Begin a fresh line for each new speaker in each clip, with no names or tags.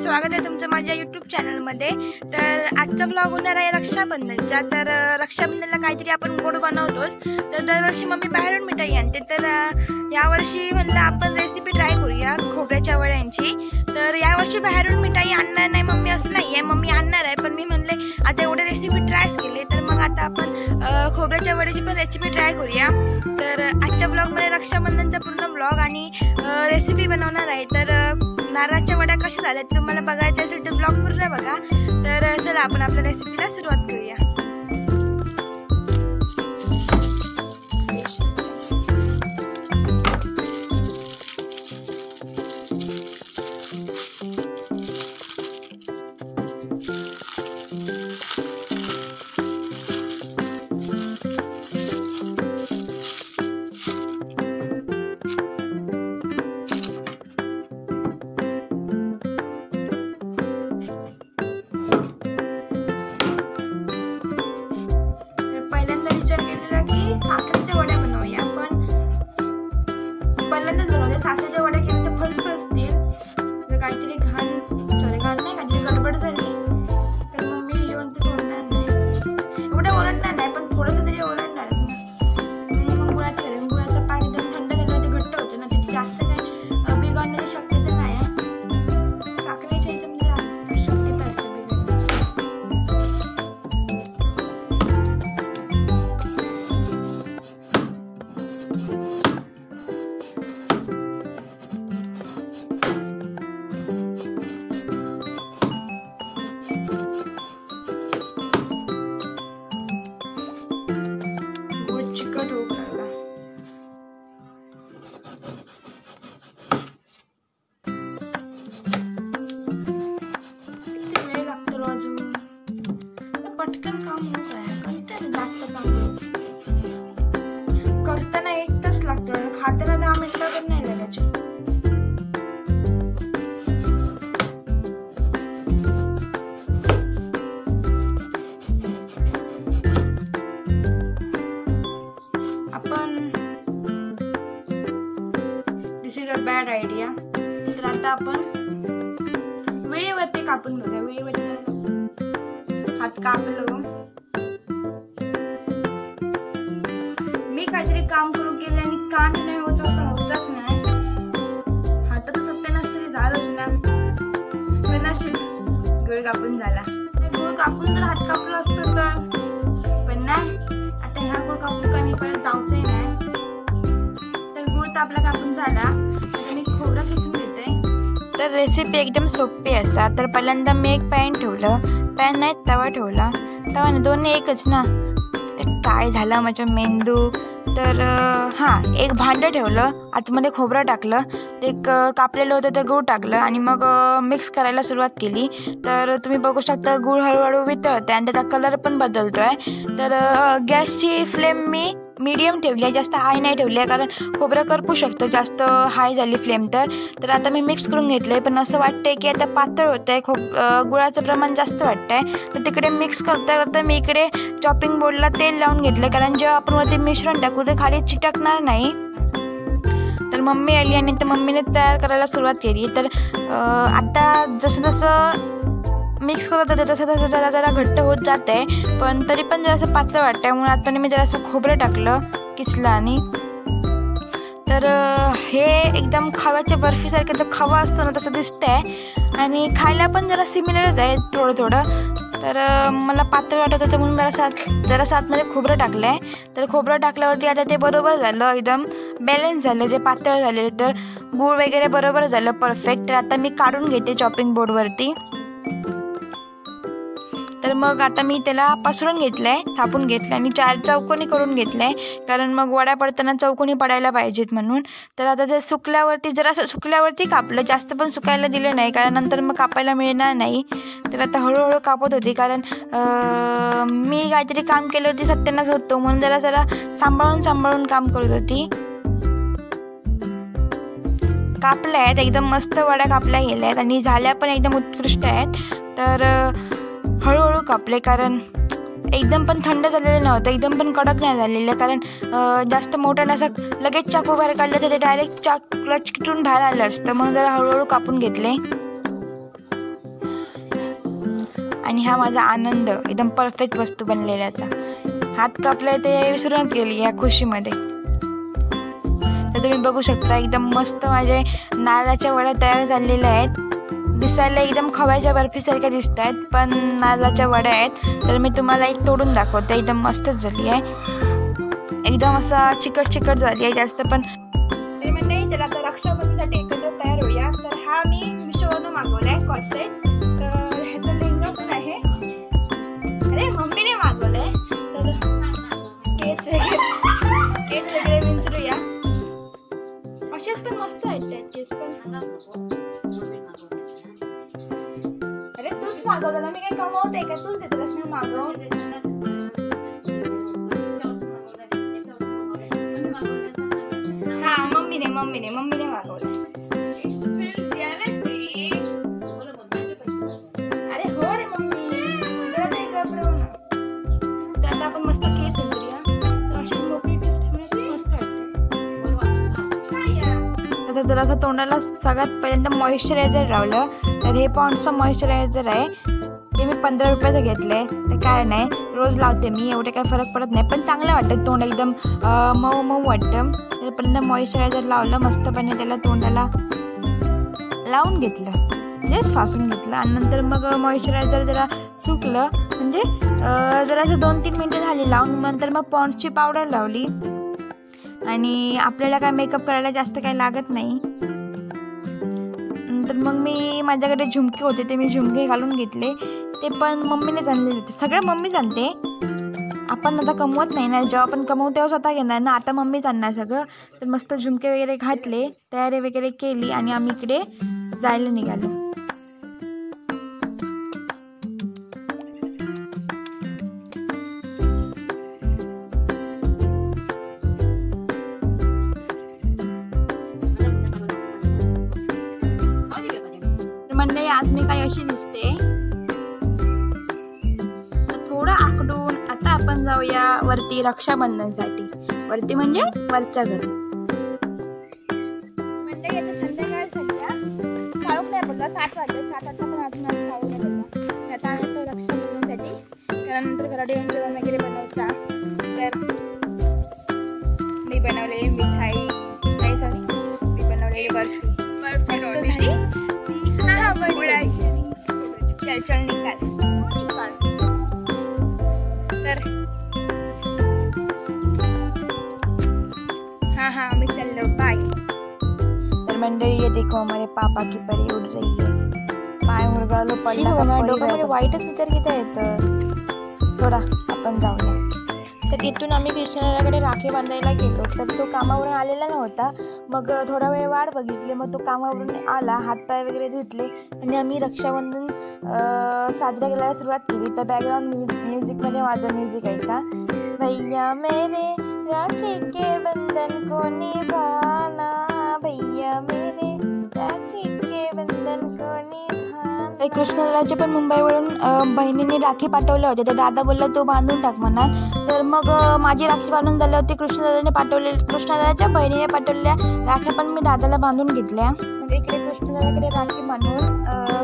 स्वागत आहे तुमचं माझ्या यूट्यूब चॅनलमध्ये। तर आजचा व्लॉग होणार आहे रक्षाबंधनचा। तर रक्षाबंधनला काहीतरी आपण गोड बनवतोच। तर दरवर्षी मम्मी बाहेरून मिठाई आणते, तर यावर्षी म्हणलं आपण रेसिपी ट्राय करूया खोबऱ्याच्या वड्यांची। तर यावर्षी बाहेरून मिठाई आणणार नाही मम्मी असं नाही आहे, मम्मी आणणार आहे, पण मी म्हणले आता एवढे रेसिपी ट्रायच केले तर मग आता आपण खोबऱ्याच्या वड्याची पण रेसिपी ट्राय करूया। तर आजच्या ब्लॉगमध्ये रक्षाबंधनचा पूर्ण ब्लॉग आणि रेसिपी बनवणार आहे। तर नारळाच्या वड्या कशा झाल्या तुम्हाला बघायचं असेल तर ब्लॉग पूर्ण बघा। तर चला आपण आपल्या रेसिपीला सुरुवात करूया। साखरेच्या वड्या बनवूया आपण। पहिल्यांदाच बनवूया साखरेच्या वड्या केल्या तर फसफसतील, तर काहीतरी घाण नाही काहीतरी गडबड झाली तर मम्मी जेवण ते सोडणार नाही, एवढं ओरडणार नाही पण थोडंसं तरी ओरडणार। मग गुळाचं पाणी एकदम थंड झालं ते घट्ट होतं ना, त्याची जास्त काही बिघडण्याची शक्यता नाही। साखरेच्या ह्याच्यामध्ये जास्त शक्यता असते चिकट होऊ लागला। किती वेळ लागतो अजून, पटकन काम होत आहे पण जास्त काम करताना 1 तास लागतो, खाताना 10 मिनिटं पण नाही लागायचे। दिस इज अ बॅड आयडिया। तर आता आपण वेळेवरती कापून घेऊया। वेळेवरती हात कापलो, मी काहीतरी काम करू गेले आणि कांड नाही होत असं होतच नाही। हातात सत्यानाश तरी झालंच ना, नशीब गुळ कापून झाला। गुळ कापून जर हात कापला असतो तर, पण नाही, आता ह्या गुळ कापून का मी परत जाऊचंही नाही। आपला कापून झाला, आता मी खोबरं खिसून घेते। तर रेसिपी एकदम सोपी असा। तर पहिल्यांदा मी एक पॅन नाही तवा ठेवला, तवा नाही दोन्ही एकच ना, काय झालं माझ्या मेंदू। तर एक भांडं ठेवलं, आतमध्ये खोबरं टाकलं, ते कापलेलं होतं ते गूळ टाकलं आणि मग मिक्स करायला सुरुवात केली। तर तुम्ही बघू शकता गूळ हळूहळू वितळतंय आणि त्याचा कलर पण बदलतोय। तर गॅसची फ्लेम मी मीडियम ठेवली आहे, जास्त हाय नाही ठेवली आहे, कारण खोबरं करपू शकतं जास्त हाय झाली फ्लेम तर आता मी मिक्स करून घेतलं आहे। पण असं वाटतंय की आता पातळ होतं आहे, गुळाचं प्रमाण जास्त वाटतं आहे। तर तिकडे मिक्स करता मी इकडे चॉपिंग बोर्डला तेल लावून घेतलं, कारण जेव्हा आपण वरती मिश्रण टाकू तर खाली चिटकणार नाही। तर मम्मी आली आणि तर मम्मीने तयार करायला सुरुवात केली। तर आता जसं मिक्स करत होते तसं जरा घट्ट होत जाते, पण तरी पण जरासं पातळ वाटतंय, म्हणून आता मी जरासं खोबरं टाकलं किसलं आणि तर हे एकदम खव्याच्या बर्फीसारखं जो खवा असतो ना तसं दिसतंय आणि खायला पण जरा सिमिलरच आहे थोडं। तर मला पातळ वाटत होतं म्हणून जरासं आतमध्ये खोबरं टाकलं आहे। तर खोबरं टाकल्यावरती आता ते बरोबर झालं, एकदम बॅलन्स झालं, जे पातळ झाले तर गूळ वगैरे बरोबर झालं परफेक्ट। तर आता मी काढून घेते चॉपिंग बोर्डवरती। तर मग आता मी त्याला पसरून घेतलंय, थापून घेतलं आणि 4 चौकोनी करून घेतलंय, कारण मग वड्या पडताना चौकोनी पडायला पाहिजेत म्हणून। तर आता जर सुकल्यावरती कापलं, जास्त पण सुकायला दिलं नाही, कारण नंतर मग कापायला मिळणार नाही। तर आता हळूहळू कापत होती, कारण मी काहीतरी काम केलं होती सत्यानाश होतो म्हणून जरा सांभाळून काम करत होती। कापल्या आहेत एकदम मस्त वड्या कापल्या गेल्या आहेत आणि झाल्या पण एकदम उत्कृष्ट आहेत। तर हळूहळू कापले, कारण एकदम पण थंड झालेलं नव्हतं, एकदम पण कडक नाही झालेलं, कारण जास्त मोठं असं लगेच चाकू बाहेर काढलं तर ते डायरेक्ट चाकूला चिकटून बाहेर आलं असतं, म्हणून जरा हळूहळू कापून घेतले। आणि हा माझा आनंद एकदम परफेक्ट वस्तू बनलेल्याचा. हात कापलाय ते विसरूनच गेली या खुशीमध्ये. तर तुम्ही बघू शकता एकदम मस्त माझे नारळाच्या वड्या तयार झालेल्या आहेत. दिसायला एकदम खव्याच्या बर्फीसारख्या दिसत आहेत, पण नारळाच्या वड्या आहेत. तर मी तुम्हाला एक तोडून दाखवते. एकदम मस्तच झाली आहे, एकदम असा चिकट चिकट झाली आहे जास्त. पण तरी म्हणजे चला आता रक्षाबंधनसाठी एकत्र तयार होऊया. तर हा मी मिशोवरून मागवलाय कॉर्सेट. तर ह्याचं लेंगा पण आहे. अरे मम्मीने मागवलंय. तर केस वगैरे विंचरूया. अशाच पण मस्त आहेत केस पण. अरे तूच मागवलं ना, मी काय कमवते का? तूच देतलास मी मागव. हा मम्मीने मागवलं. अरे हो रे मम्मी, जरा ते कपडे ना. तर आता आपण मस्त केस विंचरूया. तर अशी मोकळी केस ठेवण्याची मस्त वाटते. आता जरासं तोंडाला सगळ्यात पहिल्यांदा मॉइश्चरायझर लावलं. तर हे पॉन्ड्सचं मॉइश्चरायझर आहे. ते मी 15 रुपयाचं घेतलंय. ते काय नाही, रोज लावते मी, एवढे काय फरक पडत नाही, पण चांगलं वाटतं. तोंड एकदम मऊ मऊ वाटतं. तर पहिल्यांदा मॉइश्चरायझर लावलं मस्तपणे, त्याला तोंडाला लावून घेतलं, म्हणजेच फासून घेतलं. आणि नंतर मग मॉइश्चरायझर जरा सुकलं, म्हणजे जरासं 2-3 मिनटं झाली लावून. नंतर मग पॉन्ड्सची पावडर लावली. आणि आपल्याला काय मेकअप करायला जास्त काही लागत नाही. नंतर मग मी माझ्याकडे झुमके होते, ते मी झुमके घालून घेतले. ते पण मम्मीनेच आणलेले होते. सगळं मम्मीच आणते. आपण आता कमवत नाही ना, जेव्हा आपण कमवू तेव्हा स्वतः घेणार ना. आता मम्मीच आणणार सगळं. तर मस्त झुमके वगैरे घातले, तयारी वगैरे केली आणि आम्ही इकडे जायला निघालो. म्हणजे आज मी काही अशी दिसते, थोडं आकडून. आता आपण जाऊया वरती रक्षाबंधनसाठी. वरती म्हणजे वरच्या घरी. म्हणजे आता संध्याकाळ झाली, काळोख नाही पडला. 7 वाजले. 7 वाजता पण अजून आज काळोख नाही पडला. आता आहे तो रक्षाबंधनसाठी. कारण नंतर घरात येऊन जेवण वगैरे बनवायचा. तर मी बनवलेली मिठाई, नाही सॉरी, मी बनवलेली बर्फी झाली. चल निकाल. तर हाँ मी चलो बाय. तर मंडळी, ये देखो हमारे पापा की परी उड़ रही है. पाय मुरगावलो पडला का डोक्यामध्ये वाईटच विचार घेता येतं. सोडा, आपण जाऊया. तर इथून आम्ही कृष्णाकडे राखी बांधायला गेलो. तर तो कामावरून आलेला नव्हता. मग थोडा वेळ वाट बघितली. मग तो कामावरून आला, हातपाय वगैरे धुतले आणि आम्ही रक्षाबंधन साजरा करायला सुरुवात केली. तर बॅकग्राऊंड म्युझिकमध्ये माझं म्युझिक आहे का, भैया मेरे राखी के बंधन को निभाना, भैया मेरे राखी के बंधन को निभाना. कृष्णदादाचे पण मुंबईवरून बहिणीने राखी पाठवल्या होत्या. तर दादा बोलला तो बांधून टाक म्हणा. तर मग माझी राखी बांधून झाली होती. कृष्णदादाच्या बहिणीने पाठवलेल्या राख्या पण मी दादाला बांधून घेतल्या. मग इकडे कृष्णदादाकडे राखी बांधून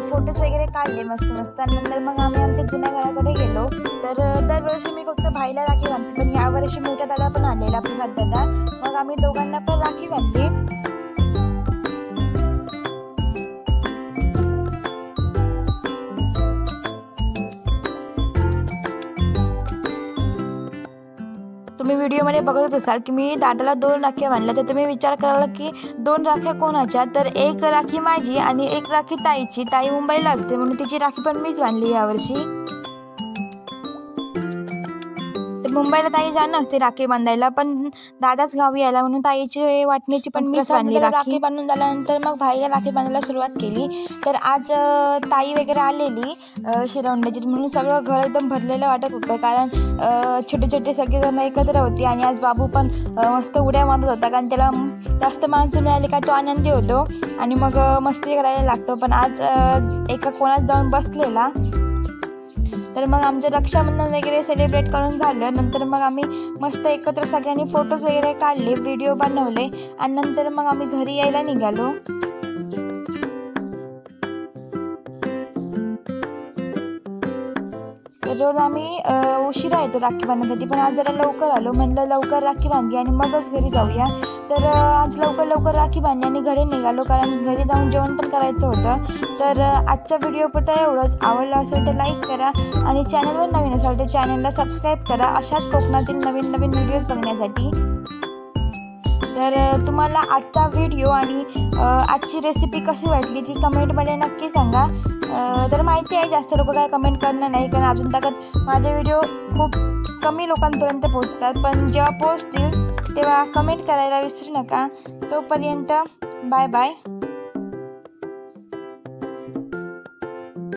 फोटोज वगैरे काढले मस्त. नंतर मग आम्ही आमच्या जुन्या घराकडे गेलो. तर दरवर्षी मी फक्त भाईला राखी बांधते, पण यावर्षी मोठा दादा पण आलेला, प्रसाद दादा. मग आम्ही दोघांना पण राखी बांधली. तुम्ही व्हिडिओमध्ये बघतच असाल की मी दादाला 2 राख्या बांधल्या. तर तुम्ही विचार कराल की 2 राख्या कोणाच्या. तर एक राखी माझी आणि एक राखी ताईची. ताई मुंबईला असते म्हणून तिची राखी पण मीच बांधली यावर्षी. तर मुंबईला ताई जाणं असते राखी बांधायला, पण दादाच गावी यायला म्हणून ताईची वाटणीची पण मीच बांधली. राखी बांधून झाल्यानंतर मग भाईला राखी बांधायला सुरुवात केली. तर आज ताई वगैरे आलेली शिरवंड्याची, म्हणून सगळं घर एकदम भरलेलं वाटत होतं. कारण छोटे छोटे सगळेजण एकत्र होती. आणि आज बाबू पण मस्त उड्या मारत होता, कारण त्याला जास्त माणसं मिळाली का तो आनंदी होतो आणि मग मस्ती करायला लागतो. पण आज एका कोणात जाऊन बसलेला. तर मग आमचं रक्षाबंधन वगैरे सेलिब्रेट करून झालं. नंतर मग आम्ही मस्त एकत्र सगळ्यांनी फोटोज वगैरे काढले, व्हिडिओ बनवले आणि नंतर मग आम्ही घरी यायला निघालो. रोज आम्ही उशिरा येतो राखी बांधण्यासाठी, पण आज जरा लवकर आलो. म्हणलं लवकर राखी बांधली आणि मगच घरी जाऊया. तर आज लवकर राखी बांधली आणि घरी निघालो, कारण घरी जाऊन जेवण पण करायचं होतं. तर आजच्या व्हिडिओपुरतं एवढंच. आवडलं असेल तर लाईक करा आणि चॅनलवर नवीन असाल तर चॅनलला सबस्क्राईब करा अशाच कोकणातील नवीन व्हिडिओज बघण्यासाठी. तर तुम्हाला आजचा व्हिडिओ आणि आजची रेसिपी कशी वाटली ती कमेंटमध्ये नक्की सांगा. तर माहिती आहे जास्त लोक काय कमेंट करणार नाही, कारण अजून तक माझे व्हिडिओ खूप कमी लोकांपर्यंत पोहोचतात, पण जेव्हा पोहोचतील तेव्हा कमेंट करायला विसरू नका. तोपर्यंत बाय बाय.